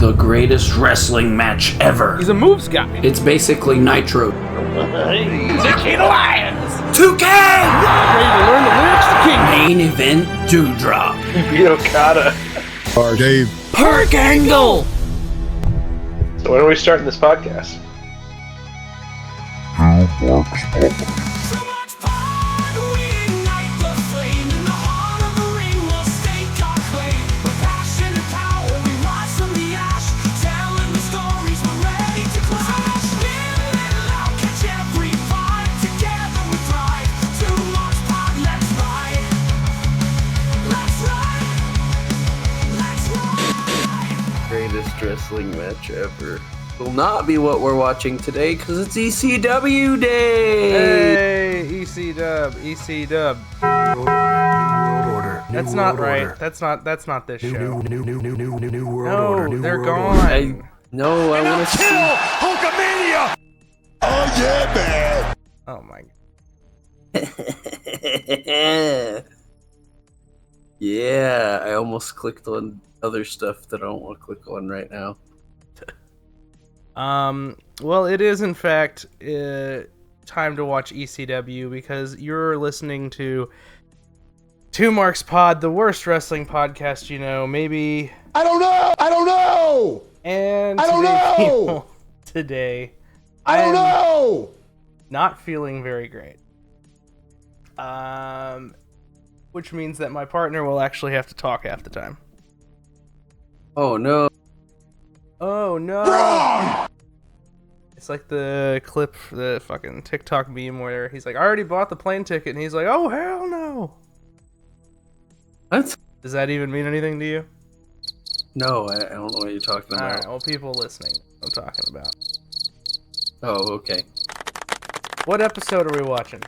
the greatest wrestling match ever. He's a moves guy. It's basically Nitro. Nicky the Lions. 2K! Ready to learn the lyrics to King. Main event Dewdrop. Beat Okada. Or Dave. Perk Angle! So when are we starting this podcast? Greatest wrestling match ever. Will not be what we're watching today because it's ECW Day! Hey, EC Dub. World order. That's not right. That's not this show. New world No, order. they're World gone. order. I want to see. Hulkamania! Oh yeah, man! Oh my. Yeah, I almost clicked on other stuff that I don't want to click on right now. Well, it is in fact time to watch ECW because you're listening to Two Marks Pod, the worst wrestling podcast you know. Maybe I don't know! and I don't today, know! people, today I don't am know! not feeling very great. Which means that my partner will actually have to talk half the time. Oh no. Oh no! Wrong! It's like the clip, the fucking TikTok meme where he's like, I already bought the plane ticket, and he's like, oh hell no! What? Does that even mean anything to you? No, I don't know what you're talking about. Alright, well, people listening, I'm talking about. Oh, okay. What episode are we watching?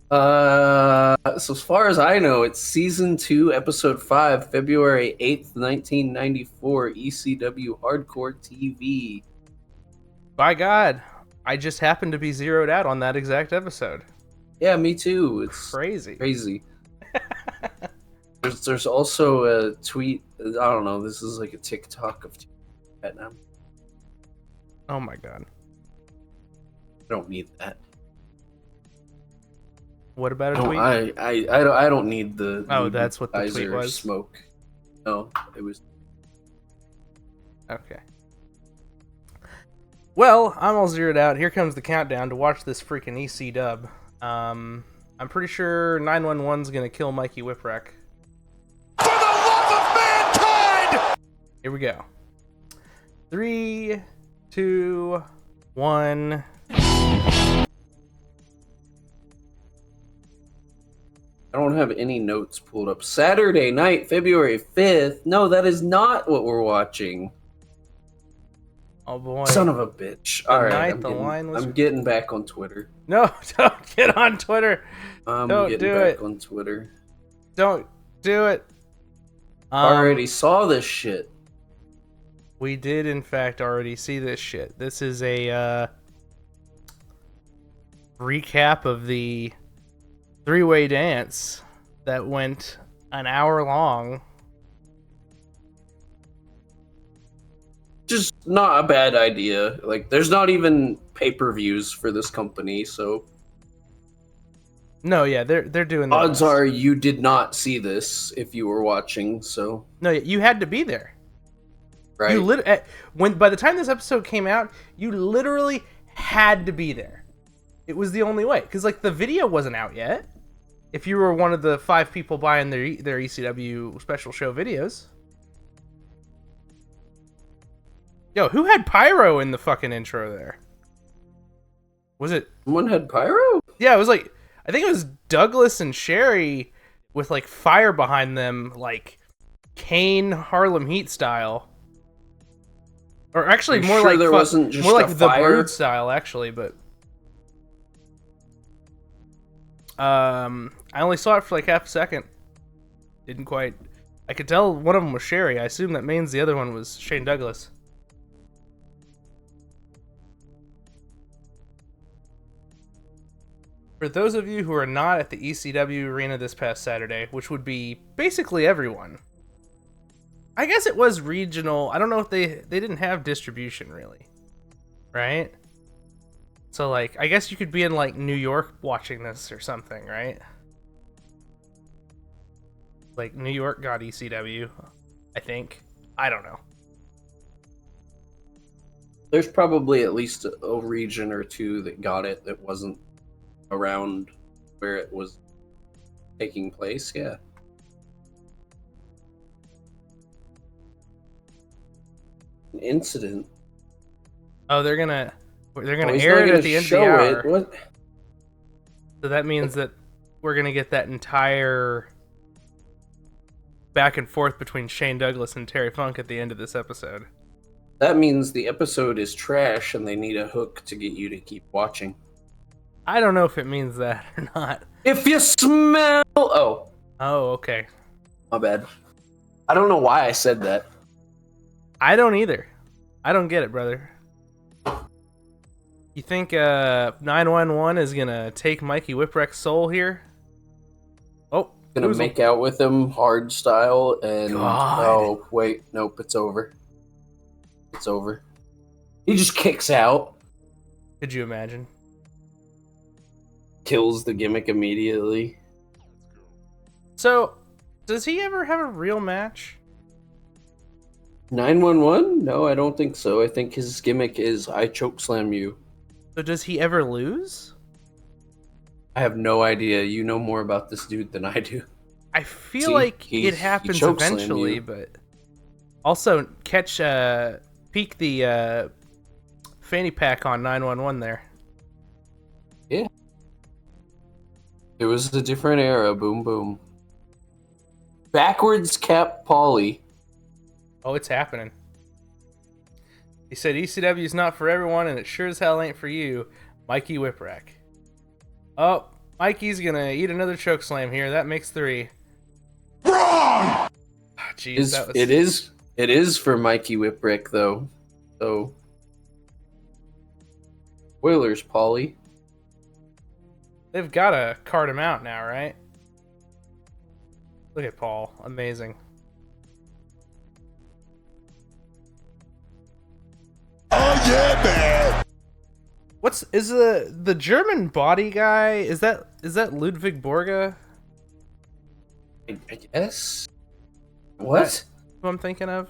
So as far as I know, it's season 2, episode 5, February 8th, 1994, ECW Hardcore TV. By God, I just happened to be zeroed out on that exact episode. Yeah, me too. It's Crazy. There's also a tweet. I don't know. This is like a TikTok of Vietnam. Oh my God. I don't need that. What about a No, tweet? I don't need the. Oh, that's what the tweet was? Smoke. No, it was. Okay. Well, I'm all zeroed out. Here comes the countdown to watch this freaking EC dub. I'm pretty sure 911's gonna kill Mikey Whipwreck. For the love of mankind! Here we go. 3, 2, 1. I don't have any notes pulled up. Saturday night, February 5th. No, that is not what we're watching. Oh boy. Son of a bitch. The All right, night the line was- I'm getting back on Twitter. No, don't get on Twitter. I'm Don't getting do back it. on Twitter. Don't do it. Already saw this shit. We did, in fact, already see this shit. This is a recap of the three-way dance that went an hour long. Just not a bad idea. Like, there's not even pay-per-views for this company, so No, yeah, they're doing their odds best. are you did not see this if you were watching. So No, you had to be there. right, You by the time this episode came out, you literally had to be there. It was the only way, because like the video wasn't out yet. If you were one of the 5 people buying their ECW special show videos. Yo, who had pyro in the fucking intro there? Was it? someone had pyro. Yeah, it was like, I think it was Douglas and Sherry with like fire behind them, like Kane Harlem Heat style. Or actually, You more sure like there wasn't just more like a the fire? Brood style, actually. But I only saw it for like half a second. Didn't quite. I could tell one of them was Sherry. I assume that means the other one was Shane Douglas. For those of you who are not at the ECW arena this past Saturday, which would be basically everyone, I guess it was regional. I don't know if they didn't have distribution really, right? So like, I guess you could be in like New York watching this or something, right? Like New York got ECW, I think. I don't know. There's probably at least a region or two that got it that wasn't around where it was taking place. Yeah. An incident. Oh, they're gonna He's air not it gonna at the end of the show hour. it. What? So that means that we're gonna get that entire back and forth between Shane Douglas and Terry Funk at the end of this episode. That means the episode is trash and they need a hook to get you to keep watching. I don't know if it means that or not. If you smell... Oh, Oh, okay. my bad. I don't know why I said that. I don't either. I don't get it, brother. You think 911 is gonna take Mikey Whipwreck's soul here? Oh, Gonna who's- make out with him hard style and... God. Oh, wait. Nope, it's over. It's over. He just kicks out. Could you imagine? Kills the gimmick immediately. So, does he ever have a real match? 911? No, I don't think so. I think his gimmick is I chokeslam you. So does he ever lose? I have no idea. You know more about this dude than I do. I feel See, like he it happens chokeslammed eventually, you. but also peek the fanny pack on 911 there. It was a different era. Boom, boom. Backwards cap Polly. Oh, it's happening. He said ECW is not for everyone, and it sure as hell ain't for you, Mikey Whipwreck. Oh, Mikey's gonna eat another chokeslam here. That makes 3. Wrong! Jeez, that was... It is for Mikey Whipwreck though. So spoilers, Polly. They've gotta cart him out now, right? Look at Paul. Amazing. Oh yeah, man! Is the German body guy? Is that Ludwig Borga? I guess. What? Who I'm thinking of?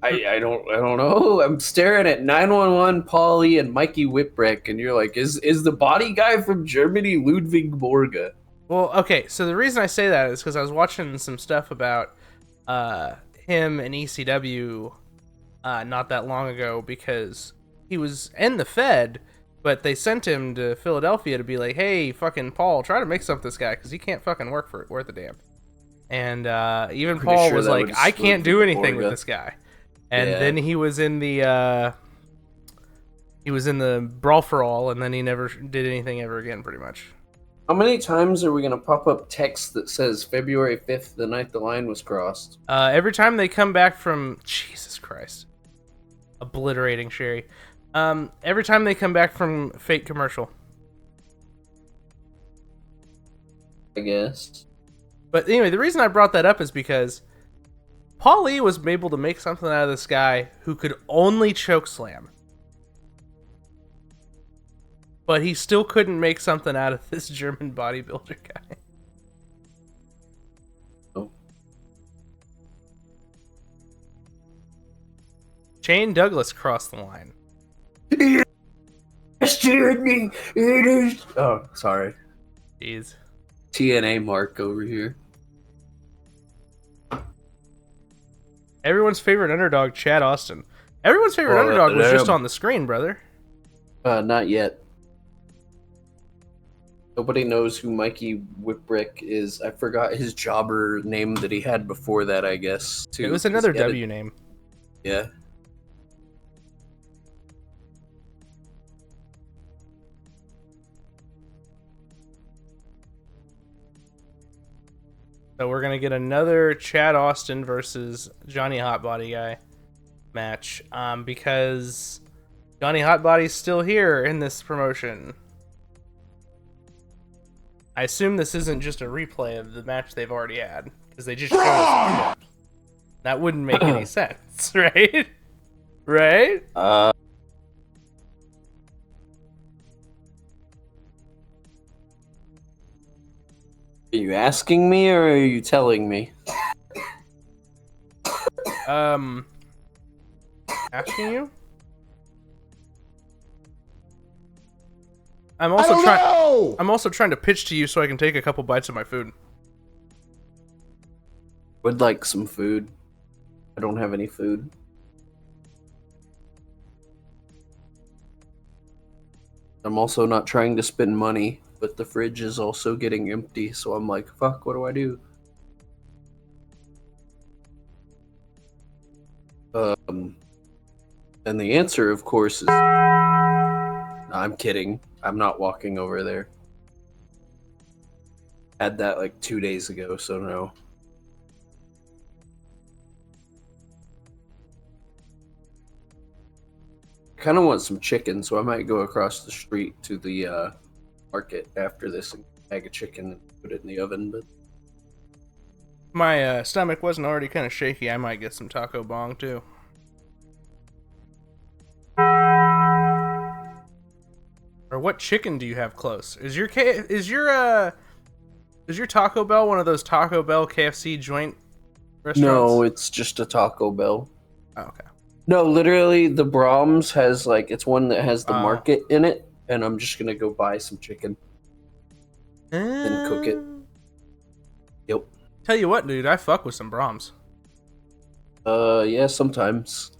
I don't know. I'm staring at 911 Polly and Mikey Whipwreck, and you're like, is the body guy from Germany Ludwig Borga? Well, okay. So the reason I say that is because I was watching some stuff about him and ECW not that long ago, because he was in the Fed, but they sent him to Philadelphia to be like, hey, fucking Paul, try to mix up this guy because he can't fucking work for it worth a damn. And even Pretty Paul sure was that like, was I can't do Ludwig anything with Borga. this guy. And Yeah. then he was in the Brawl for All, and then he never did anything ever again, pretty much. How many times are we gonna pop up text that says February 5th, the night the line was crossed? Every time they come back from... Jesus Christ. Obliterating Sherry. Every time they come back from fake commercial. I guess. But anyway, the reason I brought that up is because Paul Lee was able to make something out of this guy who could only chokeslam. But he still couldn't make something out of this German bodybuilder guy. Oh. Shane Douglas crossed the line. It is. Oh, sorry. Jeez. TNA Mark over here. Everyone's favorite underdog, Chad Austin. Everyone's favorite underdog was just on the screen, brother. Not yet. Nobody knows who Mikey Whipwreck is. I forgot his jobber name that he had before that, I guess, too. It was another He had W name. Yeah. So we're going to get another Chad Austin versus Johnny Hotbody guy match, because Johnny Hotbody's still here in this promotion. I assume this isn't just a replay of the match they've already had, because they just showed us. That wouldn't make any sense, right? Right? Are you asking me or are you telling me? Asking you? I'm also trying to pitch to you so I can take a couple bites of my food. Would like some food. I don't have any food. I'm also not trying to spend money, but the fridge is also getting empty, so I'm like, fuck, what do I do? And the answer, of course, is... No, I'm kidding. I'm not walking over there. Had that like 2 days ago, so no. I kind of want some chicken, so I might go across the street to the market after this and bag of chicken and put it in the oven. But My stomach wasn't already kind of shaky. I might get some taco bong too. Or what chicken do you have close? Is your Taco Bell one of those Taco Bell KFC joint restaurants? no, it's just a Taco Bell. Oh, okay. No, literally, the Brahms has like it's one that has the market in it, and I'm just gonna go buy some chicken and cook it. Yep. Tell you what, dude, I fuck with some Brahms. Yeah, sometimes.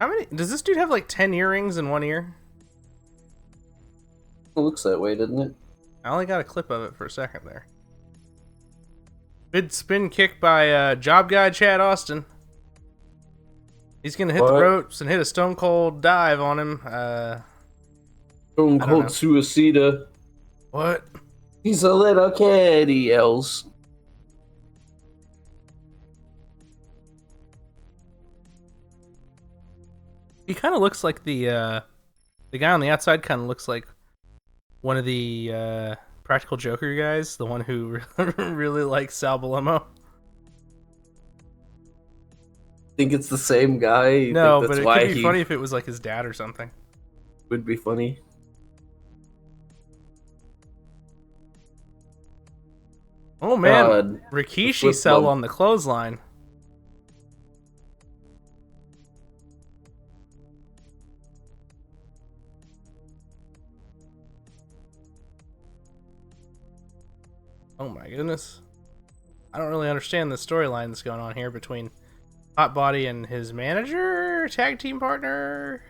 How many? Does this dude have like 10 earrings in one ear? It looks that way, doesn't it? I only got a clip of it for a second there. Good spin kick by job guy Chad Austin. He's gonna hit the ropes and hit a stone cold dive on him. Stone Cold Suicida. What? He's a little kid, he yells. He kind of looks like the guy on the outside. Kind of looks like one of the Practical Joker guys, the one who really likes Sal Balomo. Think it's the same guy? You No, think but that's it why could be funny if it was like his dad or something. Would be funny. Oh man, God. Rikishi sell on the clothesline. Oh my goodness. I don't really understand the storyline that's going on here between Hot Body and his manager, tag team partner.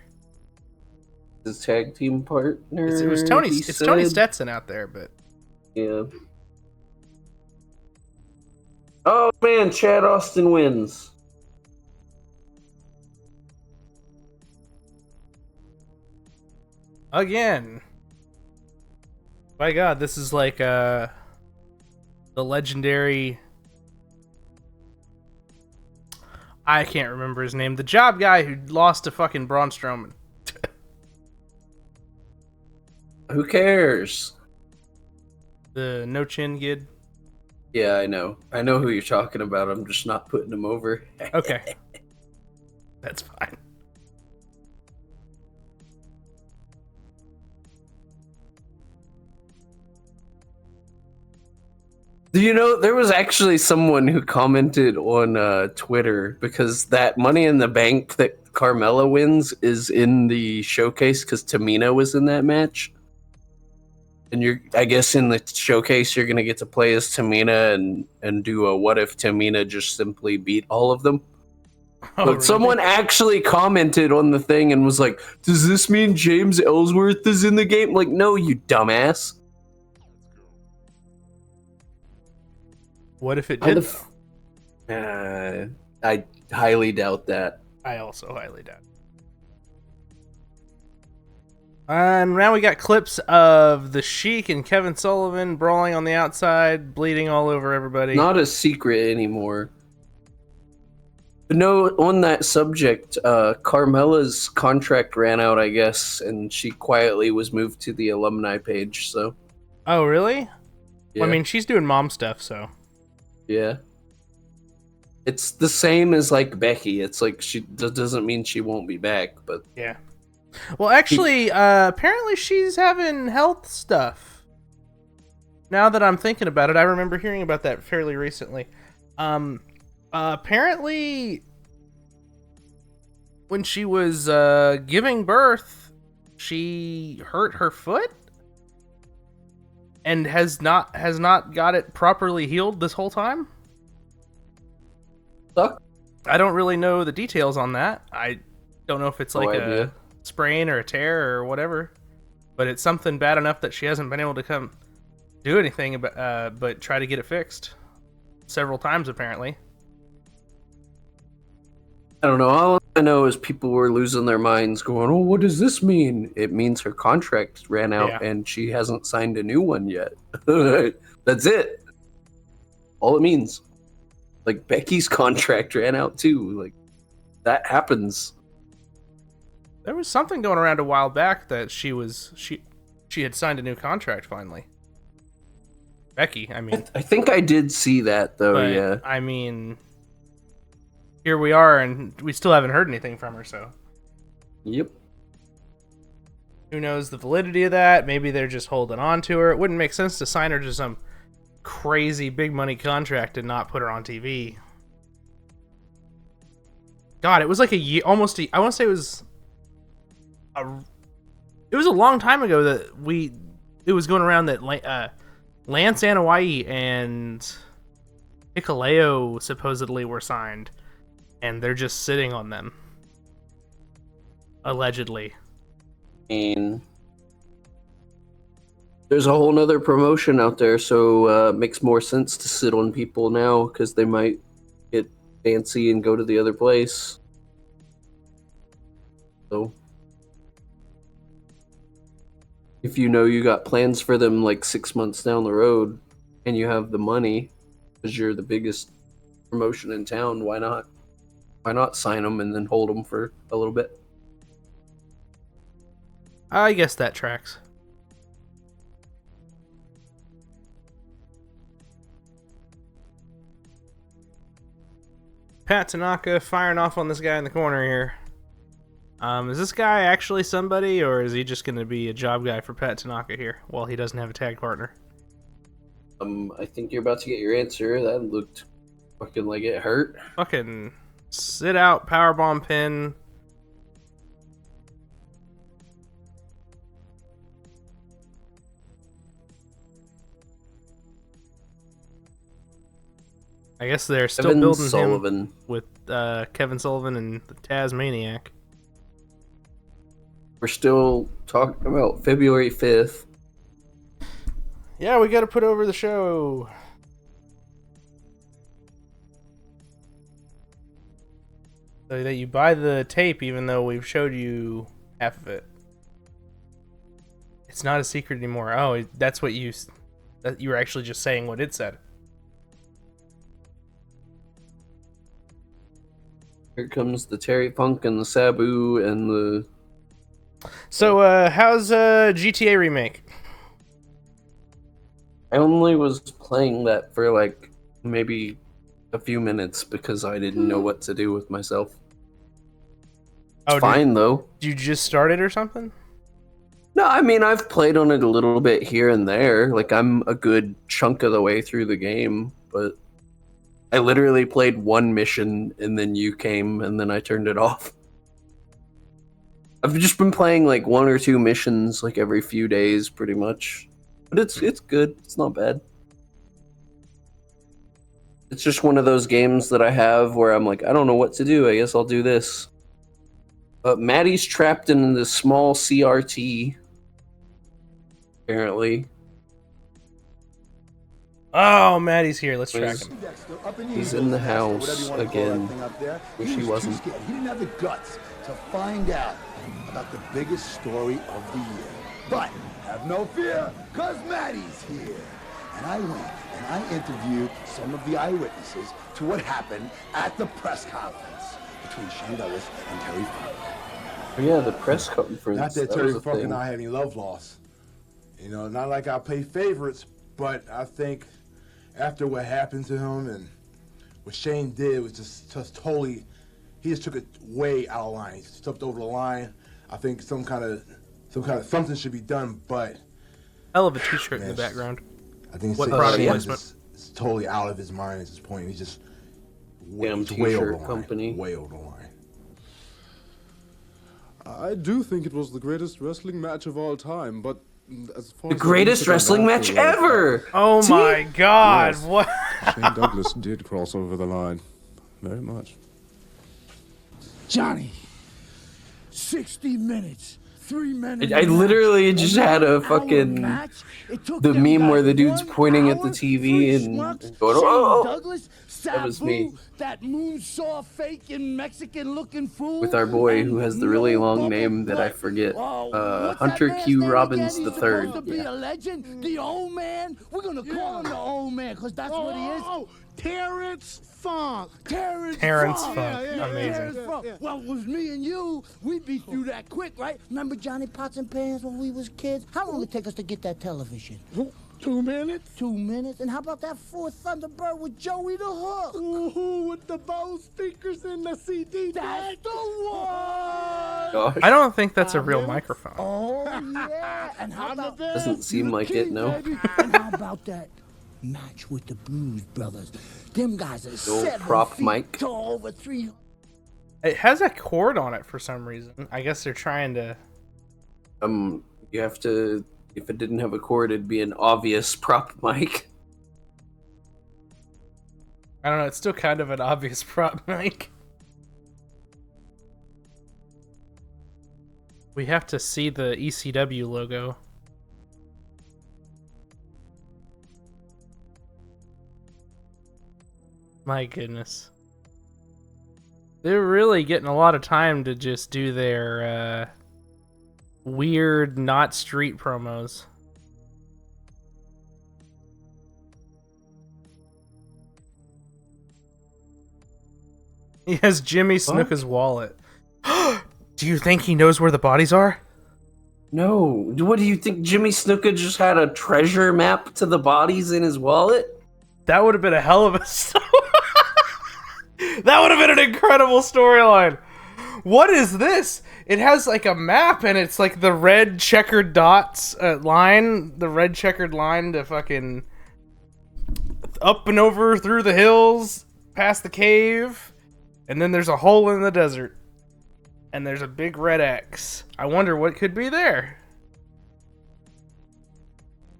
His tag team partner. It was Tony. It's Tony Stetson out there, but yeah. Oh man, Chad Austin wins. again. By God, this is like the legendary. I can't remember his name. The job guy who lost to fucking Braun Strowman. Who cares? The no chin kid. Yeah, I know. I know who you're talking about. I'm just not putting him over. Okay. That's fine. Do you know, there was actually someone who commented on Twitter because that Money in the Bank that Carmella wins is in the showcase because Tamina was in that match. And I guess in the showcase, you're going to get to play as Tamina and do a what if Tamina just simply beat all of them. Oh, But really? someone actually commented on the thing and was like, does this mean James Ellsworth is in the game? Like, no, you dumbass. What if it did? I highly doubt that. I also highly doubt. And now we got clips of the Sheik and Kevin Sullivan brawling on the outside, bleeding all over everybody. Not a secret anymore. But no, on that subject, Carmella's contract ran out, I guess, and she quietly was moved to the alumni page, so. Oh, really? Yeah. Well, I mean, she's doing mom stuff, so. Yeah. It's the same as like Becky. It's like that doesn't mean she won't be back, but Yeah. Well, actually, apparently she's having health stuff. Now that I'm thinking about it, I remember hearing about that fairly recently. Apparently, when she was giving birth, she hurt her foot and has not got it properly healed this whole time. suck. I don't really know the details on that. I don't know if it's like idea. a sprain or a tear or whatever, but it's something bad enough that she hasn't been able to come do anything about, but try to get it fixed several times apparently. I don't know. All I know is people were losing their minds going, oh, what does this mean? It means her contract ran out Yeah. and she hasn't signed a new one yet. That's it. All it means. Like, Becky's contract ran out too. Like, that happens. There was something going around a while back that she had signed a new contract finally. Becky, I mean. I think I did see that, though, But, yeah. I mean, here we are, and we still haven't heard anything from her, so Yep. who knows the validity of that? Maybe they're just holding on to her. It wouldn't make sense to sign her to some crazy big money contract and not put her on TV. God, it was like a year, I want to say it was a long time ago that it was going around that Lance Anoa'i and Hikuleo supposedly were signed, and they're just sitting on them. Allegedly. And there's a whole nother promotion out there, so it makes more sense to sit on people now because they might get fancy and go to the other place. So if you know you got plans for them like 6 months down the road and you have the money because you're the biggest promotion in town, why not? Why not sign them and then hold them for a little bit? I guess that tracks. Pat Tanaka firing off on this guy in the corner here. Is this guy actually somebody, or is he just going to be a job guy for Pat Tanaka here while he doesn't have a tag partner? I think you're about to get your answer. That looked fucking like it hurt. Fucking sit out, powerbomb pin. I guess they're still Kevin building Sullivan. him with Kevin Sullivan and the Tasmaniac. We're still talking about February 5th. Yeah, we got to put over the show. So that you buy the tape, even though we've showed you half of it. It's not a secret anymore. Oh, that's what you were actually just saying what it said. Here comes the Terry Funk and the Sabu and the... So, how's GTA Remake? I only was playing that for like maybe a few minutes because I didn't know what to do with myself. It's fine though. Did you just start it or something? No, I mean I've played on it a little bit here and there. Like I'm a good chunk of the way through the game, but I literally played one mission and then you came and then I turned it off. I've just been playing like one or two missions like every few days pretty much. But it's good. It's not bad. It's just one of those games that I have where I'm like, I don't know what to do. I guess I'll do this. But Maddie's trapped in this small CRT. Apparently. Oh, Maddie's here. Let's track him. He's in the house again. Wish he wasn't. He didn't have the guts to find out about the biggest story of the year. But have no fear, cause Maddie's here. And I went and I interviewed some of the eyewitnesses to what happened at the press conference between Shane Douglas and Terry Funk. Oh, yeah, the press conference. Not that was Terry a Funk thing. and I had any love lost. You know, not like I play favorites, but I think after what happened to him and what Shane did was just totally, he just took it way out of line. He stepped over the line. I think something should be done, but Hell of a t-shirt in the background. I think What product placement? is totally out of his mind at this point. He's just way over the line. Company. Way over the line. I do think it was the greatest wrestling match of all time, but as far The as greatest wrestling match ever! Oh See? my god, Yes. what? Shane Douglas did cross over the line. Very much. Johnny, 60 minutes. 3 minutes. I literally just had a fucking the meme where the dude's pointing at the TV and going, "Oh, that was me." That moonsaw faking Mexican looking fool. With our boy who has the really long name that I forget, Hunter Q. Robbins III. Supposed to be a legend, the old man. We're gonna call him the old man because that's what he is. Terrence Funk. Terrence Funk. Yeah, Amazing. Terrence Funk. Well, it was me and you. We beat through that quick, right? Remember Johnny Pots and Pans when we was kids? How long did it take us to get that television? 2 minutes? 2 minutes? And how about that fourth Thunderbird with Joey the Hook? Ooh, with the Bose speakers in the CD. That's the one! Gosh, I don't think that's a real microphone. Oh, yeah. And how about doesn't seem like it, no. And how about that match with the Blues Brothers? Them guys are old 7 prop feet mic. tall, over 3. It has a cord on it for some reason. I guess they're trying to... You have to. If it didn't have a cord, it'd be an obvious prop mic. I don't know, it's still kind of an obvious prop mic. We have to see the ECW logo. My goodness. They're really getting a lot of time to just do their weird, not street promos. He has Jimmy Snuka's wallet. Do you think he knows where the bodies are? No. What do you think? Jimmy Snuka just had a treasure map to the bodies in his wallet? That would have been a hell of a story. That would have been an incredible storyline. What is this? It has like a map and it's like the red checkered dots line, the red checkered line to fucking up and over through the hills, past the cave, and then there's a hole in the desert. And there's a big red X. I wonder what could be there.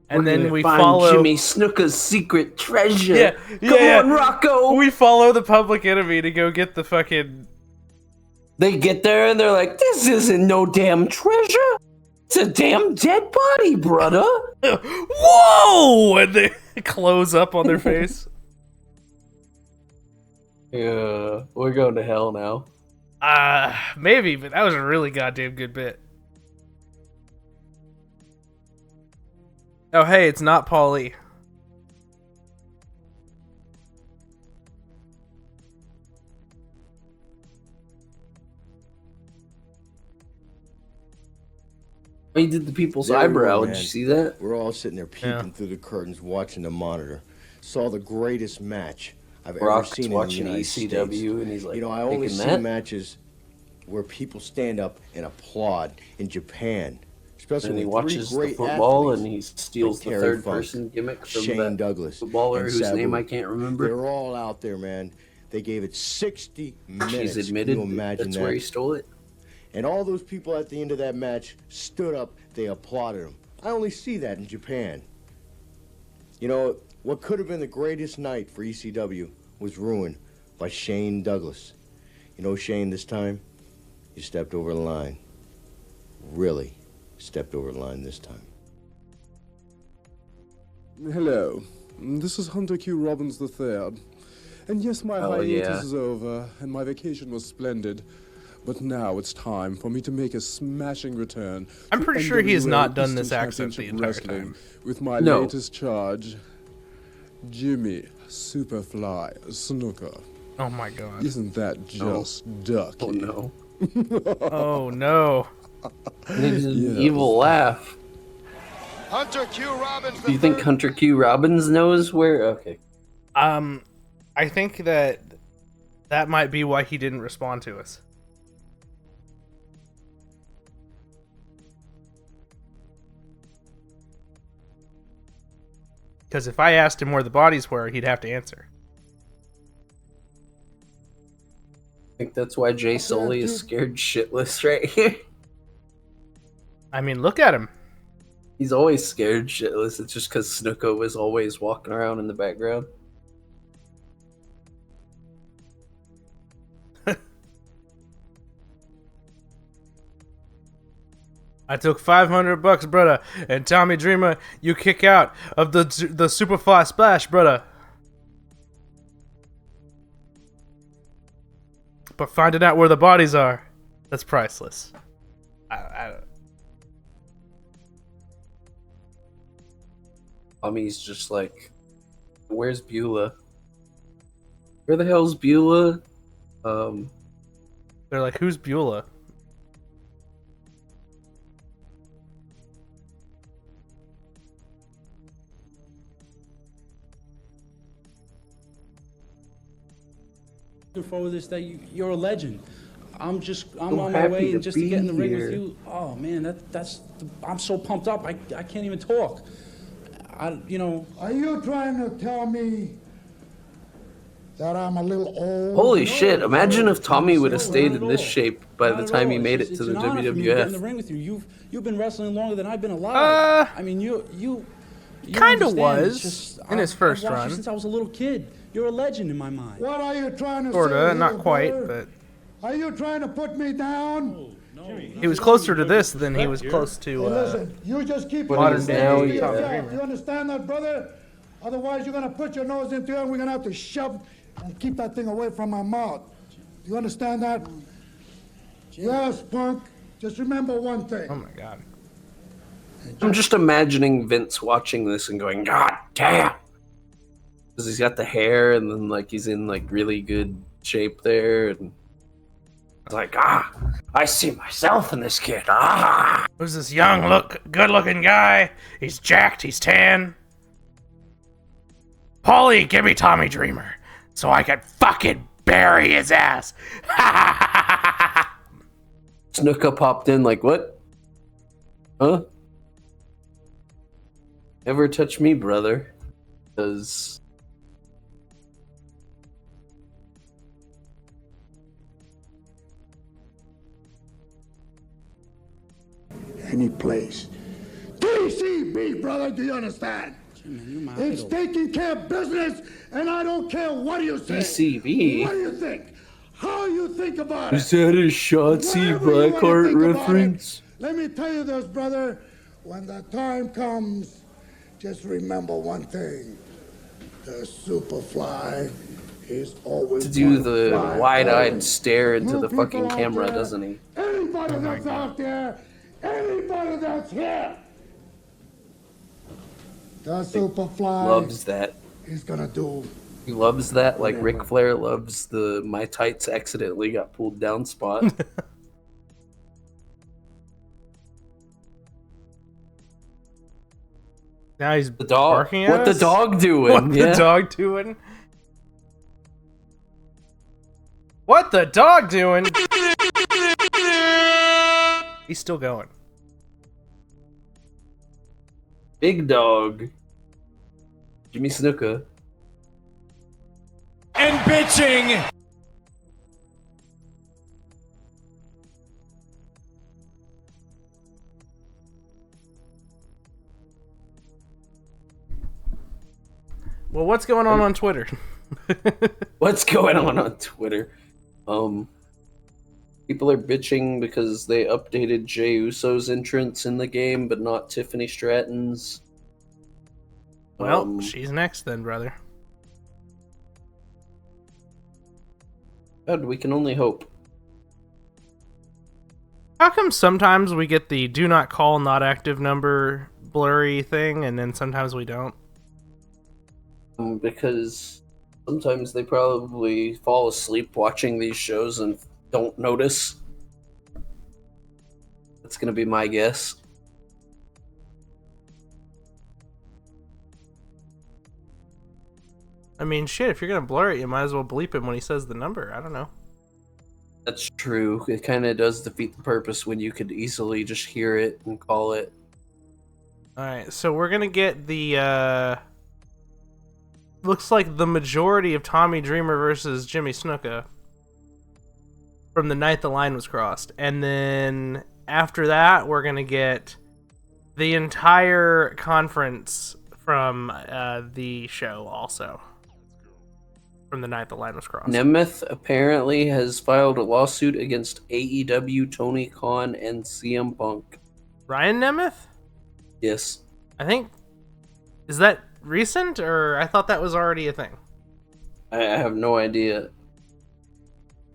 And then we follow Jimmy Snuka's secret treasure. Yeah, Come on, Rocco. We follow the Public Enemy to go get the fucking... They get there and they're like, this isn't no damn treasure. It's a damn dead body, brother. Whoa! And they close up on their face. Yeah, we're going to hell now. Maybe, but that was a really goddamn good bit. Oh, hey, it's not Paulie. He did the people's There we eyebrow. go, Did man. you see that? We're all sitting there peeking Yeah. through the curtains, watching the monitor. Saw the greatest match I've ever Brock's seen in the watching United ECW States. and he's like, You know, I only thinking see that? matches where people stand up and applaud in Japan, especially And he with watches three the great football athletes and he steals like the Terry third Funk, person gimmick from Shane that Douglas, footballer and whose Sabu. name I can't remember. They're all out there, man. They gave it 60 minutes. He's Can admitted you imagine that's that? where he stole it. And all those people at the end of that match stood up, they applauded him. I only see that in Japan. You know, what could have been the greatest night for ECW was ruined by Shane Douglas. You know, Shane, this time, you stepped over the line. Really stepped over the line this time. Hello, this is Hunter Q. Robbins III. And yes, my Oh, hiatus yeah. is over, and my vacation was splendid. But now it's time for me to make a smashing return. I'm to pretty sure he has NWA not done this Eastern accent the Championship entire Wrestling time. with my No. latest charge, Jimmy Superfly Snuka. Oh my god. Isn't that just ducky? Oh no. Oh no. And he did an Yeah. evil laugh. Hunter Q. Robbins. Do you think Hunter Q. Robbins knows where? Okay. I think that might be why he didn't respond to us. Because if I asked him where the bodies were, he'd have to answer. I think that's why Jay Sully is scared shitless right here. I mean, look at him. He's always scared shitless. It's just because Snuka was always walking around in the background. I took $500, brother, and Tommy Dreamer, you kick out of the Superfly Splash, brother. But finding out where the bodies are, that's priceless. Tommy's just like, where's Beulah? Where the hell's Beulah? They're like, who's Beulah? For this, that you're a legend. I'm So on my happy way to just to get in the ring here. with you. Oh man, I'm so pumped up. I can't even talk. Are you trying to tell me that I'm a little old? Holy shit, imagine if Tommy would have stayed Not in at this all. shape by Not the at time all. he made It's it to the an honor for me to get in the WWF. ring with you. You've been wrestling longer than I've been alive. I mean, you Kinda understand. was It's just, in his first I've watched you run. since I was a little kid. You're a legend in my mind. What are you trying to say? Sorta, not little quite, brother? but Are you trying to put me down? he was closer to this than he was close Hey, to. listen, you just keep Modern putting day, things to yeah. yourself. You understand that, brother? Otherwise, you're gonna put your nose into it, and we're gonna have to shove and keep that thing away from my mouth. Do you understand that? Yes, punk. Just remember one thing. Oh my god. I'm just imagining Vince watching this and going, God damn! Because he's got the hair and then like he's in like really good shape there, and it's like, I see myself in this kid. Who's this young, good-looking guy? He's jacked, he's tan. Paulie, give me Tommy Dreamer so I can fucking bury his ass. Snuka popped in like, what? Huh? Never touch me, brother. Because Any place. DCB, brother, do you understand? Man, you're my It's idol. taking care of business, and I don't care what you say. DCB? What do you think? How you think about it? Is that a Shotzi Whatever you wanna Blackheart think about reference? it, let me tell you this, brother. When the time comes, just remember one thing. The Superfly is always To do gonna the fly wide-eyed home. stare into You the people fucking out camera, there, doesn't he? Anybody that's out there, anybody that's here, the Superfly Loves that. is gonna do. He loves that, like Ric Flair loves the my tights accidentally got pulled down spot. Now he's The dog. barking at What us? the dog doing? What yeah. the dog doing? What the dog doing? He's still going. Big dog. Jimmy Snuka. And bitching. Well, what's going on Twitter? What's going on Twitter? People are bitching because they updated Jey Uso's entrance in the game, but not Tiffany Stratton's. Well, she's next then, brother. God, we can only hope. How come sometimes we get the do not call not active number blurry thing, and then sometimes we don't? Because sometimes they probably fall asleep watching these shows and don't notice. That's gonna be my guess. I mean, shit, if you're gonna blur it, you might as well bleep him when he says the number. I don't know. That's true. It kind of does defeat the purpose when you could easily just hear it and call it. Alright, so we're gonna get the, looks like the majority of Tommy Dreamer versus Jimmy Snuka from the night the line was crossed. And then after that, we're gonna get the entire conference from the show also. From the night the line was crossed. Nemeth apparently has filed a lawsuit against AEW, Tony Khan, and CM Punk. Ryan Nemeth? Yes. I think... Is that recent, or I thought that was already a thing? I have no idea.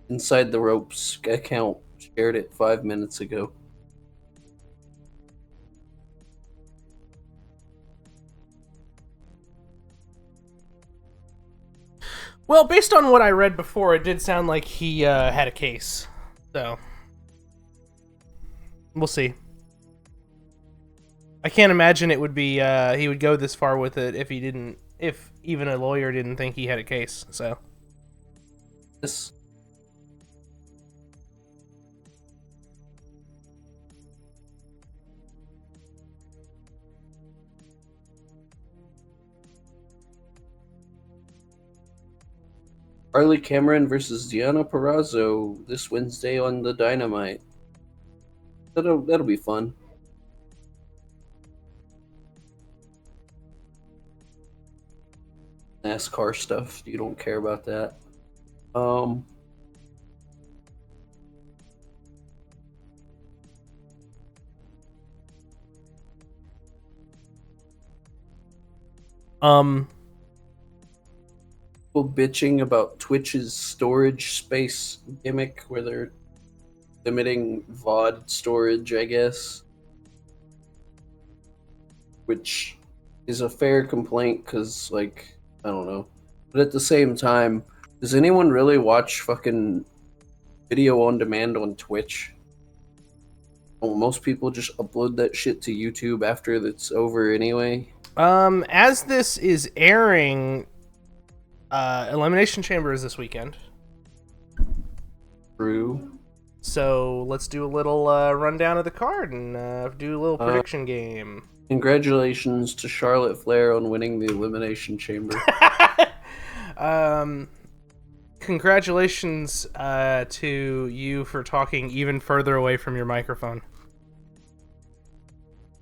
Inside the Ropes account shared it 5 minutes ago. Well, based on what I read before, it did sound like he had a case. So, we'll see. I can't imagine it would be he would go this far with it if he didn't, if even a lawyer didn't think he had a case. So, Yes. Harley Cameron versus Deonna Purrazzo this Wednesday on the Dynamite. That'll be fun. NASCAR stuff. You don't care about that. People bitching about Twitch's storage space gimmick where they're limiting VOD storage, I guess. Which is a fair complaint because, like, I don't know. But at the same time, does anyone really watch fucking video on demand on Twitch? Don't most people just upload that shit to YouTube after it's over anyway? as this is airing, Elimination Chamber is this weekend. True. So let's do a little rundown of the card and do a little prediction game. Congratulations to Charlotte Flair on winning the Elimination Chamber. Congratulations to you for talking even further away from your microphone.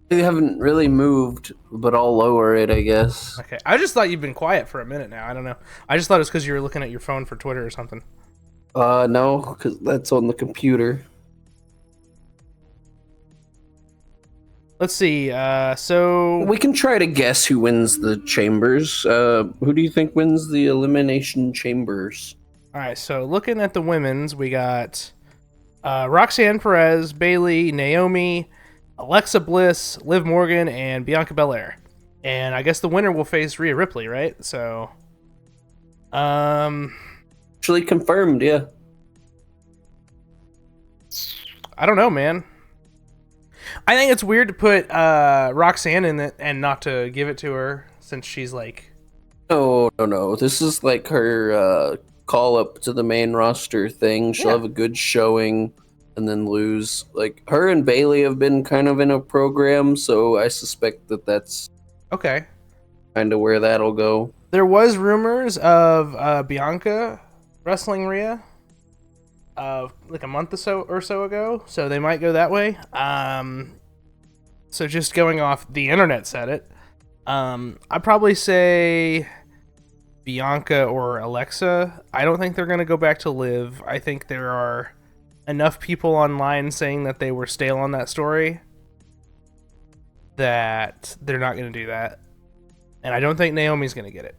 They haven't really moved, but I'll lower it, I guess. Okay, I just thought you'd been quiet for a minute now. I don't know. I just thought it was because you were looking at your phone for Twitter or something. No, because that's on the computer. Let's see, so... We can try to guess who wins the Chambers. Who do you think wins the Elimination Chambers? Alright, so looking at the women's, we got Roxanne Perez, Bayley, Naomi, Alexa Bliss, Liv Morgan, and Bianca Belair. And I guess the winner will face Rhea Ripley, right? So... Actually confirmed, yeah. I don't know, man. I think it's weird to put Roxanne in it and not to give it to her, since she's like... No. This is like her call up to the main roster thing. She'll have a good showing and then lose. Like, her and Bayley have been kind of in a program, so I suspect that that's okay, kind of where that'll go. There was rumors of Bianca wrestling Rhea like a month or so ago, so they might go that way. So just going off the internet said it, I'd probably say Bianca or Alexa. I don't think they're going to go back to Liv. I think there are enough people online saying that they were stale on that story that they're not going to do that. And I don't think Naomi's going to get it.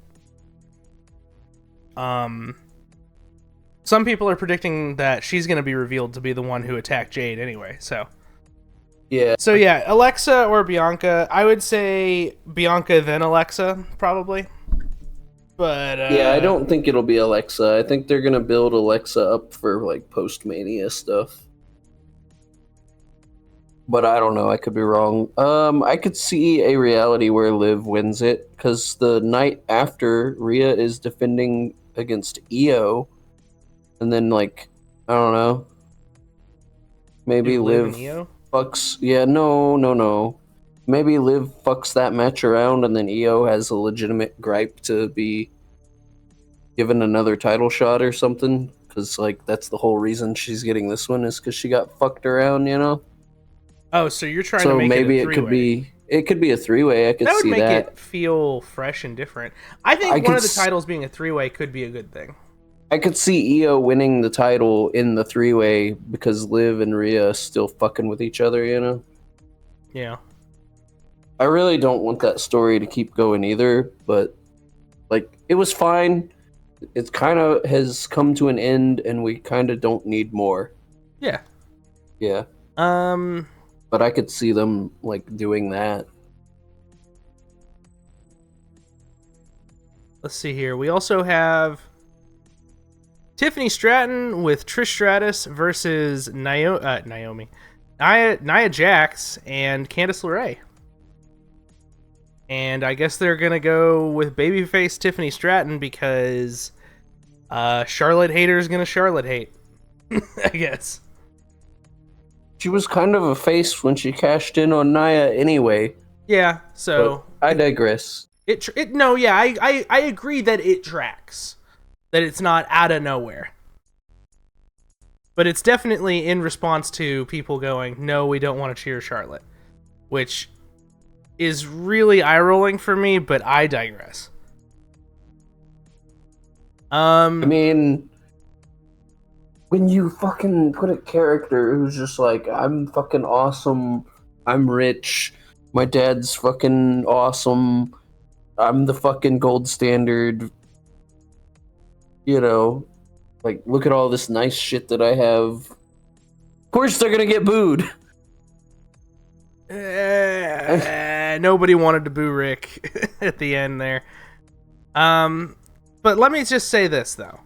Some people are predicting that she's going to be revealed to be the one who attacked Jade anyway, so... Yeah. So yeah, Alexa or Bianca. I would say Bianca then Alexa, probably. But yeah, I don't think it'll be Alexa. I think they're gonna build Alexa up for like post-Mania stuff. but I don't know. I could be wrong. I could see a reality where Liv wins it because the night after Rhea is defending against Io, and then like I don't know, maybe Dude, Liv Liv and Io? fucks. Yeah, no. Maybe Liv fucks that match around, and then Io has a legitimate gripe to be given another title shot or something. Because like that's the whole reason she's getting this one is because she got fucked around, you know. Oh, so you're trying So to make maybe it a it could three-way. be a three-way. I could That would see make that. it feel fresh and different. I think I one could of the s- titles being a three-way could be a good thing. I could see Io winning the title in the three-way because Liv and Rhea still fucking with each other, you know? Yeah. I really don't want that story to keep going either, but like it was fine. It kind of has come to an end and we kind of don't need more. Yeah. Yeah. Um, But I could see them like doing that. let's see here. We also have Tiffany Stratton with Trish Stratus versus Naomi. Nia Jax and Candice LeRae. And I guess they're going to go with babyface Tiffany Stratton because Charlotte hater's going to Charlotte hate. I guess. She was kind of a face when she cashed in on Nia anyway. Yeah, so But I digress. I agree that it tracks. That it's not out of nowhere. But it's definitely in response to people going, no, we don't want to cheer Charlotte. Which is really eye-rolling for me, but I digress. I mean, when you fucking put a character who's just like, I'm fucking awesome, I'm rich, my dad's fucking awesome, I'm the fucking gold standard, you know, like, look at all this nice shit that I have. Of course they're gonna get booed. Nobody wanted to boo Rick at the end there. But let me just say this, though.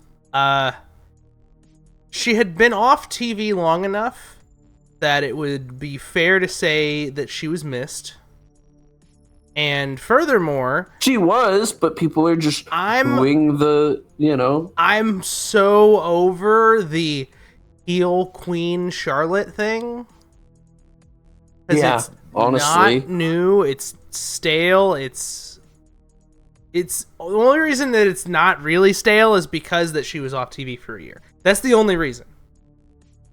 She had been off TV long enough that it would be fair to say that she was missed. And furthermore... She was, but people are just booing the, you know... I'm so over the heel Queen Charlotte thing. Yeah, it's honestly. not new. It's stale. It's the only reason that it's not really stale is because that she was off TV for a year. That's the only reason.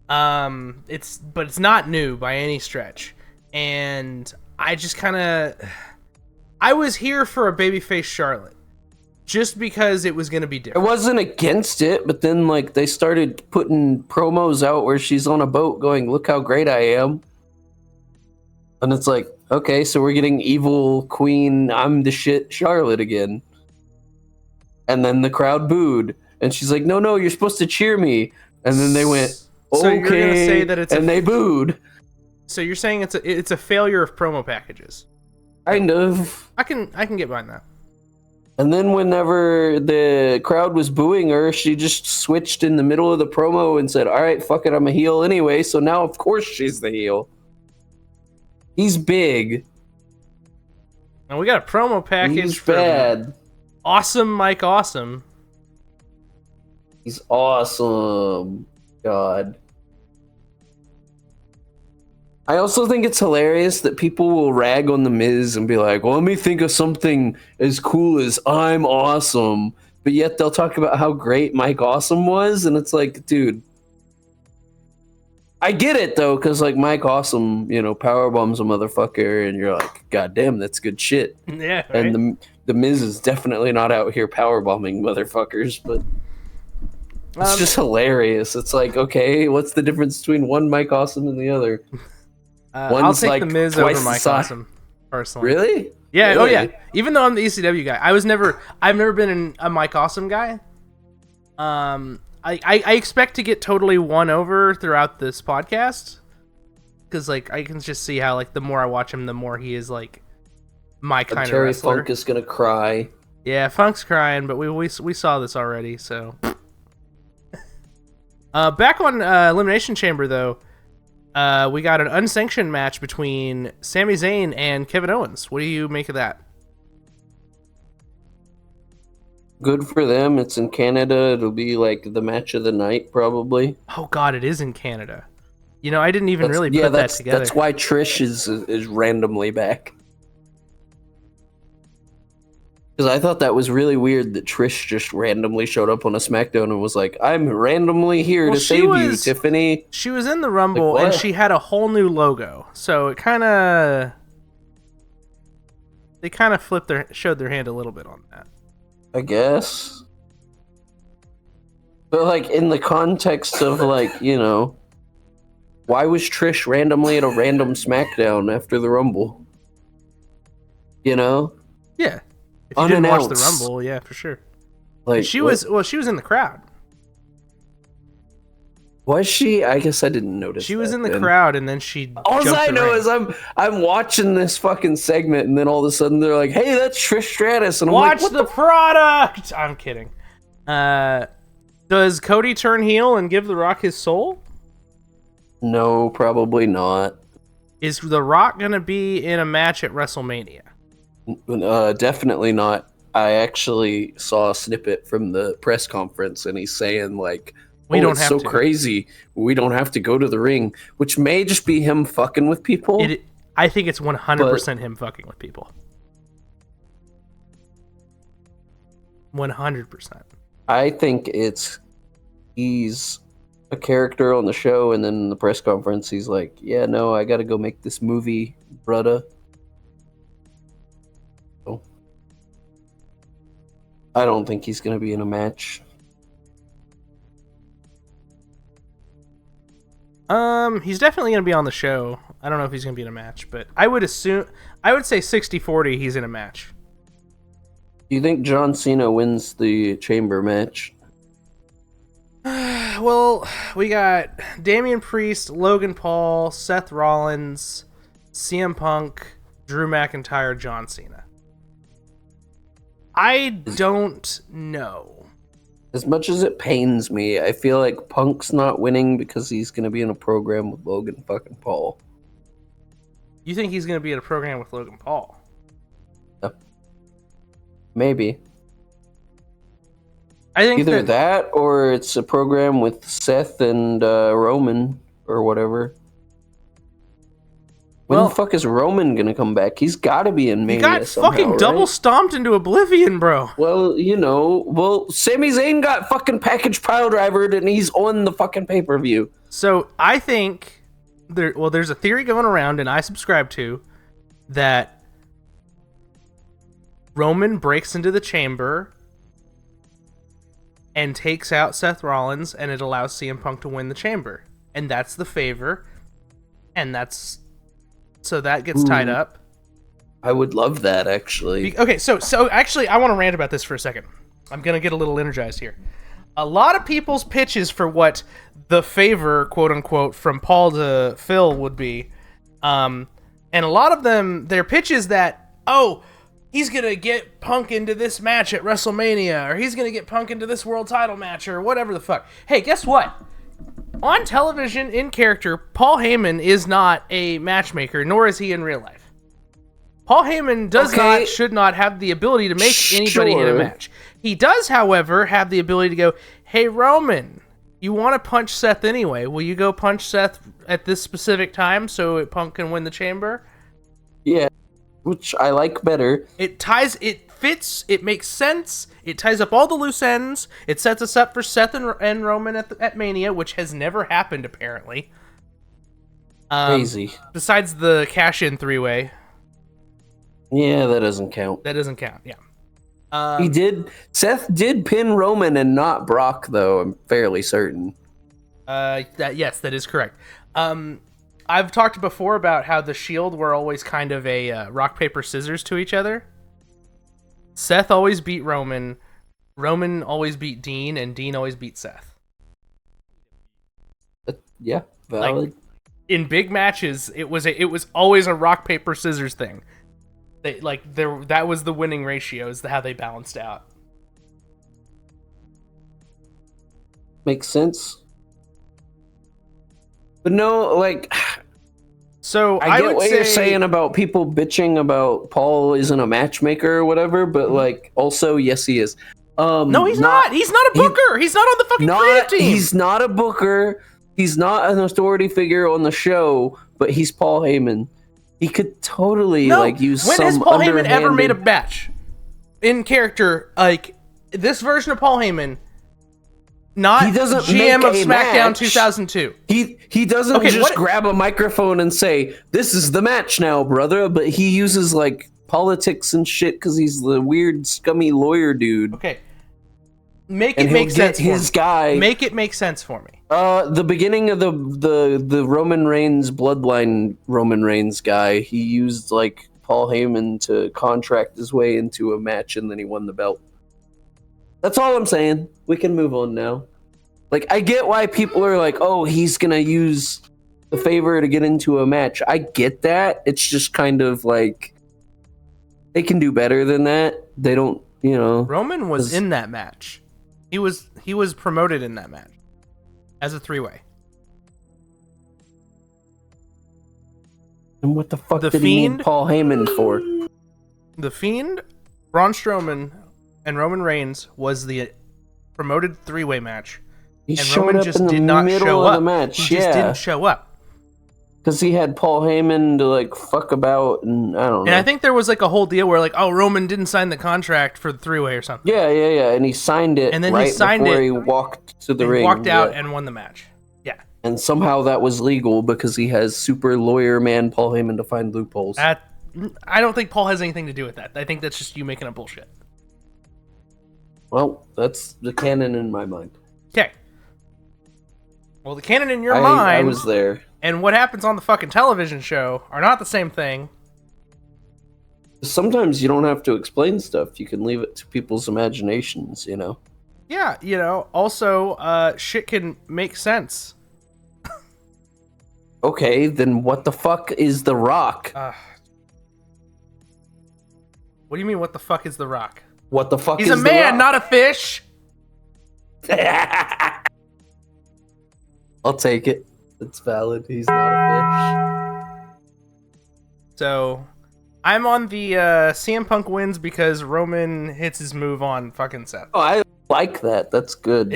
It's not new by any stretch. And I just kind of I was here for a babyface Charlotte just because it was going to be different. I wasn't against it, but then like they started putting promos out where she's on a boat going, "Look how great I am." And it's like, okay, so we're getting evil queen, I'm the shit Charlotte again. And then the crowd booed. And she's like, no, you're supposed to cheer me. And then they went, okay. So you're gonna say that it's and they booed. So you're saying it's a failure of promo packages. Kind of. I can get behind that. And then whenever the crowd was booing her, she just switched in the middle of the promo and said, all right, fuck it, I'm a heel anyway. So now, of course, she's the heel. He's big. And we got a promo package He's for bad. Awesome Mike Awesome. He's awesome. God. I also think it's hilarious that people will rag on The Miz and be like, well, let me think of something as cool as I'm awesome. But yet they'll talk about how great Mike Awesome was. And it's like, dude. I get it, though, because, like, Mike Awesome, you know, powerbombs a motherfucker, and you're like, God damn, that's good shit. Yeah, right? And the Miz is definitely not out here powerbombing motherfuckers, but it's just hilarious. It's like, okay, what's the difference between one Mike Awesome and the other? I'll take like the Miz over Mike Awesome, personally. Really? Yeah. Really? Oh yeah. Even though I'm the ECW guy, I've never been a Mike Awesome guy. I expect to get totally won over throughout this podcast, because like I can just see how like the more I watch him, the more he is like my kind of Terry wrestler. Funk is gonna cry. Yeah, Funk's crying, but we saw this already. So back on Elimination Chamber though, We got an unsanctioned match between Sami Zayn and Kevin Owens. What do you make of that? Good for them. It's in Canada. It'll be like the match of the night, probably. Oh God, it is in Canada. You know, I didn't even really put that together. That's why Trish is randomly back. Because I thought that was really weird that Trish just randomly showed up on a SmackDown and was like, "I'm randomly here to save you, Tiffany." She was in the Rumble and she had a whole new logo, so it they kind of showed their hand a little bit on that. I guess. But like in the context of like, you know, why was Trish randomly at a random SmackDown after the Rumble? You know? Yeah. If you didn't watch the Rumble, yeah, for sure. Like she was in the crowd. Was she? I guess I didn't notice. She was in the crowd, and then she. All I know is I'm watching this fucking segment, and then all of a sudden they're like, "Hey, that's Trish Stratus," and I'm watch like, the product. I'm kidding. Does Cody turn heel and give The Rock his soul? No, probably not. Is The Rock gonna be in a match at WrestleMania? Definitely not. I actually saw a snippet from the press conference, and he's saying like, "We don't it's have so to. Crazy. We don't have to go to the ring," which may just be him fucking with people. I think it's 100% him fucking with people. 100%. I think he's a character on the show, and then in the press conference, he's like, "Yeah, no, I got to go make this movie, brudda." So, I don't think he's going to be in a match. He's definitely going to be on the show. I don't know if he's going to be in a match, but I would say 60-40 he's in a match. Do you think John Cena wins the Chamber match? Well, we got Damian Priest, Logan Paul, Seth Rollins, CM Punk, Drew McIntyre, John Cena. I don't know. As much as it pains me, I feel like Punk's not winning because he's going to be in a program with Logan fucking Paul. You think he's going to be in a program with Logan Paul? Yeah. Maybe. I think either that or it's a program with Seth and Roman or whatever. When the fuck is Roman gonna come back? He's got to be in Mania. He got fucking double stomped into oblivion, bro. Well, you know, Sami Zayn got fucking package pile drivered and he's on the fucking pay-per-view. So I think there's a theory going around, and I subscribe to that Roman breaks into the chamber and takes out Seth Rollins, and it allows CM Punk to win the chamber, and that's the favor, and so that gets tied up. I would love that, actually. Okay, so actually, I want to rant about this for a second. I'm gonna get a little energized here. A lot of people's pitches for what the favor, quote unquote, from Paul to Phil would be, and a lot of them, their pitches that, he's gonna get Punk into this match at WrestleMania, or he's gonna get Punk into this world title match, or whatever the fuck. Hey, guess what? On television, in character, Paul Heyman is not a matchmaker, nor is he in real life. Paul Heyman should not have the ability to make anybody in a match. He does, however, have the ability to go, "Hey, Roman, you want to punch Seth anyway. Will you go punch Seth at this specific time so Punk can win the chamber?" Yeah, which I like better. It fits, it makes sense, it ties up all the loose ends, it sets us up for Seth and Roman at Mania, which has never happened, apparently. Crazy. Besides the cash-in three-way. Yeah, that doesn't count. Yeah. Seth did pin Roman and not Brock, though, I'm fairly certain. Yes, that is correct. I've talked before about how the Shield were always kind of a rock, paper, scissors to each other. Seth always beat Roman, Roman always beat Dean, and Dean always beat Seth. Yeah, valid. Like, in big matches, it was always a rock, paper, scissors thing. That was the winning ratios, how they balanced out. Makes sense. But no, like, So I get would what say, you're saying about people bitching about Paul isn't a matchmaker or whatever, but like also yes he is. No, he's not. He's not a booker. He's not on the fucking creative team. He's not a booker. He's not an authority figure on the show, but he's Paul Heyman. He could totally use when some has Paul Heyman ever made a underhanded- match in character like this version of Paul Heyman? Not He doesn't GM of make a SmackDown match. 2002. He doesn't Okay, just grab a microphone and say, "This is the match now, brother." But he uses like politics and shit because he's the weird, scummy lawyer dude. Okay, make And it he'll make sense. get his guy. Make it make sense for me. The beginning of the Roman Reigns bloodline Roman Reigns guy, he used like Paul Heyman to contract his way into a match, and then he won the belt. That's all I'm saying. We can move on now. Like, I get why people are like, "Oh, he's gonna use the favor to get into a match." I get that. It's just kind of like they can do better than that. They don't, Roman was in that match. He was promoted in that match as a 3-way. And what the fuck The did he Fiend? need Paul Heyman for? The Fiend, Braun Strowman, and Roman Reigns was the promoted 3-way match. He And showed Roman up just in the did not middle show of up. the match. He just didn't show up. Because he had Paul Heyman to like fuck about, and I don't know. And I think there was like a whole deal where like, oh, Roman didn't sign the contract for the 3-way or something. Yeah, and he signed it. And then right he signed before it. he walked to the and ring. walked out yeah. and won the match. Yeah. And somehow that was legal because he has super lawyer man Paul Heyman to find loopholes. I don't think Paul has anything to do with that. I think that's just you making up bullshit. Well, that's the canon in my mind. Okay. Well, the canon in your I mind was there. and what happens on the fucking television show are not the same thing. Sometimes you don't have to explain stuff. You can leave it to people's imaginations, Yeah, also, shit can make sense. Okay, then what the fuck is The Rock? What do you mean, what the fuck is The Rock? What the fuck He's is a The man, Rock? not a fish! I'll take it. It's valid. He's not a So, I'm on the CM Punk wins because Roman hits his move on fucking Seth. fish. Oh, I like that. That's good.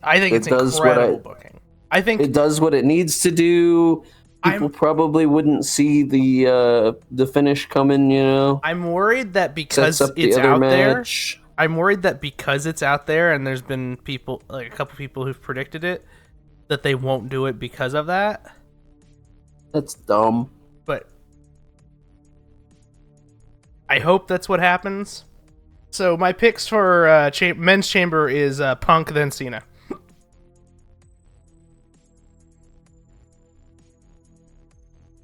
I think it's does incredible booking. I think it does what it needs to do. People probably wouldn't see the finish coming, I'm worried that because Sets up the it's other out match. there. I'm worried that because it's out there and there's been people, like a couple people who've predicted it, that they won't do it because of that. That's dumb. But I hope that's what happens. So my picks for men's chamber is Punk, then Cena.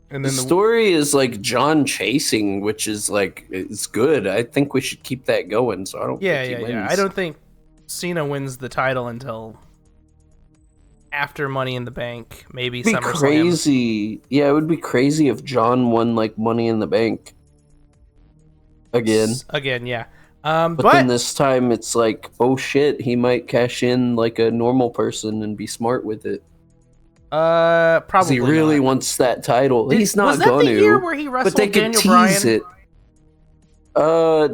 And The then story is like John chasing, which is like it's good. I think we should keep that going. So I don't. Yeah. think he wins. I don't think Cena wins the title until after Money in the Bank, maybe It'd be SummerSlam. crazy. Yeah, it would be crazy if John won like Money in the Bank again. Again, yeah. But then this time it's like, oh shit, he might cash in like a normal person and be smart with it. Probably He really not. wants that title. He's not was that going the to. year where he wrestled but they could Daniel tease Bryan?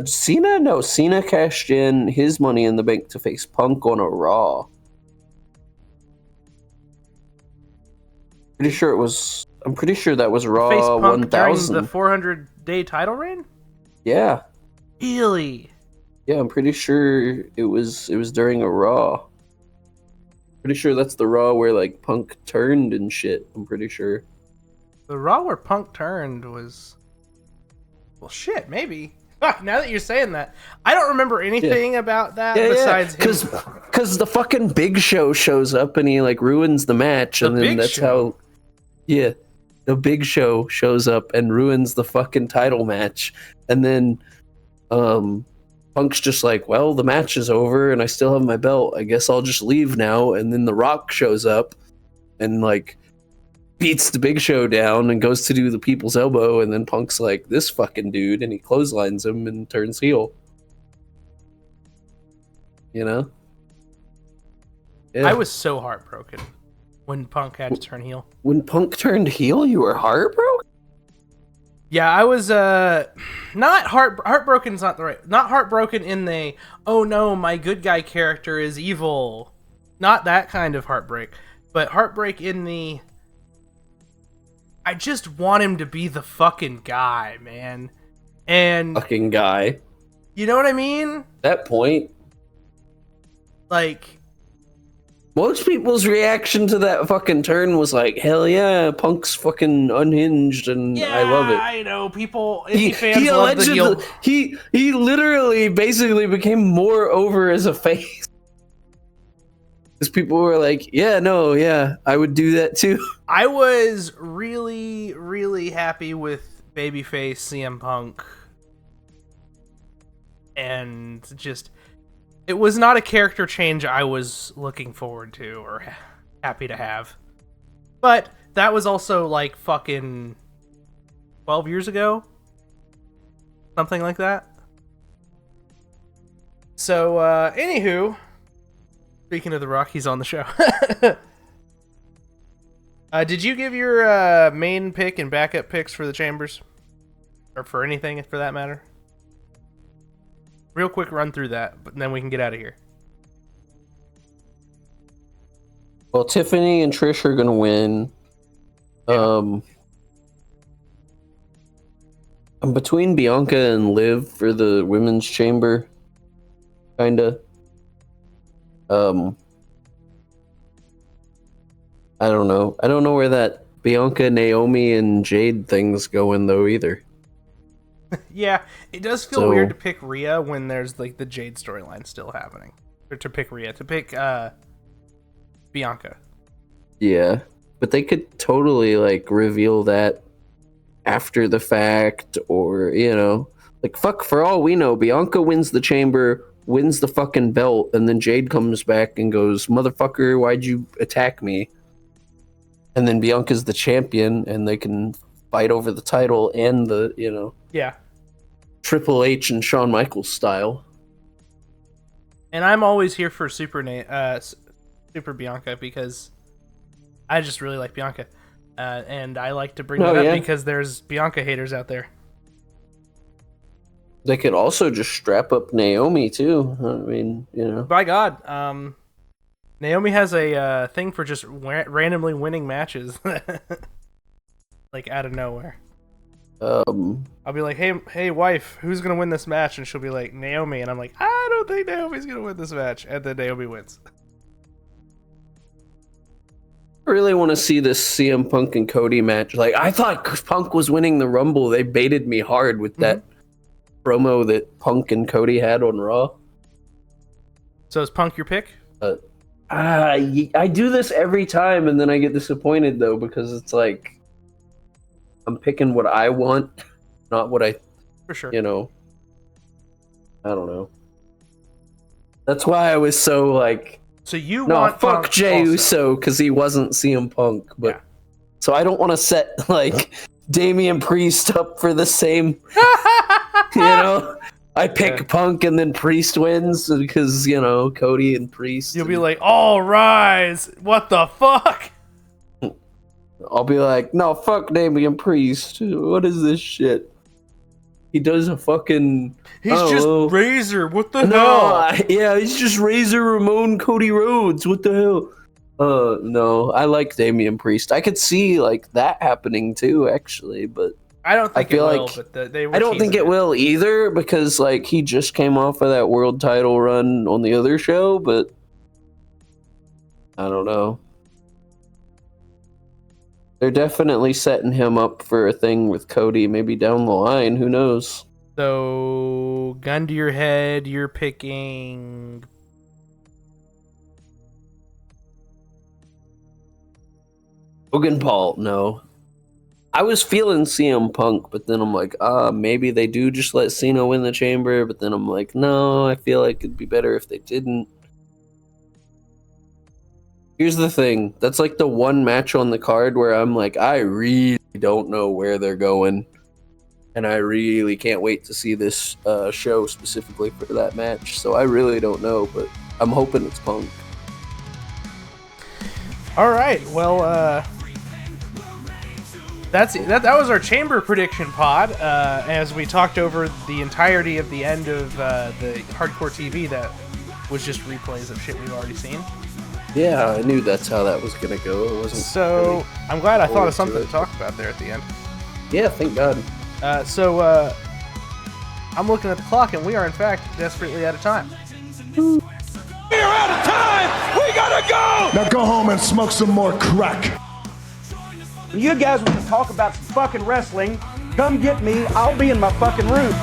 it. Cena? No, Cena cashed in his Money in the Bank to face Punk on a Raw. Pretty sure it was. I'm pretty sure that was Raw Face Punk during 1000. the 400-day title reign? Yeah, Really? yeah. I'm pretty sure it was during a Raw. Pretty sure that's the Raw where like Punk turned and shit. I'm pretty sure. The Raw where Punk turned was... Well, shit, maybe. Now that you're saying that, I don't remember anything about that besides him. Because the fucking Big Show shows up and he like ruins the match, and then that's how. Yeah, the Big Show shows up and ruins the fucking title match, and then, Punk's just like, well, the match is over and I still have my belt. I guess I'll just leave now. And then The Rock shows up and like beats the Big Show down and goes to do the People's Elbow, and then Punk's like, this fucking dude, and he clotheslines him and turns heel. Yeah. I was so heartbroken when Punk had to turn heel. When Punk turned heel, you were heartbroken? Yeah, I was not heartbroken's not heartbroken in the oh no, my good guy character is evil. Not that kind of heartbreak, but heartbreak in the I just want him to be the fucking guy, man. And Fucking guy. you know what I mean? That point. Like, Most people's reaction to that fucking turn was like, hell yeah, Punk's fucking unhinged and yeah, I love it. I know people indie fans love the heel. He literally basically became more over as a face. Because people were like, yeah, no, yeah, I would do that too. I was really, really happy with babyface CM Punk. And just, it was not a character change I was looking forward to or happy to have. But that was also like fucking 12 years ago. Something like that. So, anywho, speaking of The Rock, he's on the show. Did you give your main pick and backup picks for the Chambers? Or for anything, for that matter? Real quick run through that, but then we can get out of here. Well, Tiffany and Trish are gonna win. Yeah. I'm between Bianca and Liv for the women's chamber. Kinda. I don't know. I don't know where that Bianca, Naomi, and Jade thing's going though either. Yeah, it does feel weird to pick Rhea when there's like the Jade storyline still happening. Or to pick Rhea, to pick Bianca. Yeah, but they could totally like reveal that after the fact, or you know, like fuck, for all we know, Bianca wins the chamber, wins the fucking belt, and then Jade comes back and goes, "Motherfucker, why'd you attack me?" And then Bianca's the champion, and they can fight over the title and the, you know, Yeah. Triple H and Shawn Michaels style. And I'm always here for Super Bianca because I just really like Bianca. And I like to bring that up because there's Bianca haters out there. They could also just strap up Naomi too. I mean, you know. By God, Naomi has a thing for just randomly winning matches. Like out of nowhere. I'll be like, hey, wife, who's gonna win this match? And she'll be like, Naomi, and I'm like, I don't think Naomi's gonna win this match, and then Naomi wins. I really want to see this CM Punk and Cody match. Like, I thought Punk was winning the Rumble. They baited me hard with that promo that Punk and Cody had on Raw. So is Punk your pick? I do this every time, and then I get disappointed though because it's like, I'm picking what I want, not what I, for sure. You know, I don't know. That's why I was so like, so you want fuck Punk Jey Uso because he wasn't CM Punk, but yeah. So I don't want to set like Damian Priest up for the same. You know, I pick Punk and then Priest wins because you know Cody and Priest. You'll be like, all rise! What the fuck? I'll be like, no, fuck Damian Priest. What is this shit? He does a fucking... He's just Razor. What the hell? Yeah, he's just Razor Ramon Cody Rhodes. What the hell? No, I like Damian Priest. I could see like that happening too, actually, but... I don't think it will, but they were I don't think it will either, because like he just came off of that world title run on the other show, but... I don't know. They're definitely setting him up for a thing with Cody, maybe down the line. Who knows? So, gun to your head, you're picking... Logan Paul, no. I was feeling CM Punk, but then I'm like, maybe they do just let Cena win the chamber, but then I'm like, no, I feel like it'd be better if they didn't. Here's the thing. That's like the one match on the card where I'm like, I really don't know where they're going. And I really can't wait to see this show specifically for that match. So I really don't know, but I'm hoping it's Punk. All right. Well, That was our chamber prediction pod. As we talked over the entirety of the end of the Hardcore TV, that was just replays of shit we've already seen. Yeah, I knew that's how that was gonna go. It wasn't. So really I'm glad I thought of something to to talk about there at the end. Yeah, thank God. I'm looking at the clock, and we are in fact desperately out of time. We're out of time! We gotta go! Now go home and smoke some more crack. When you guys want to talk about some fucking wrestling, come get me. I'll be in my fucking room.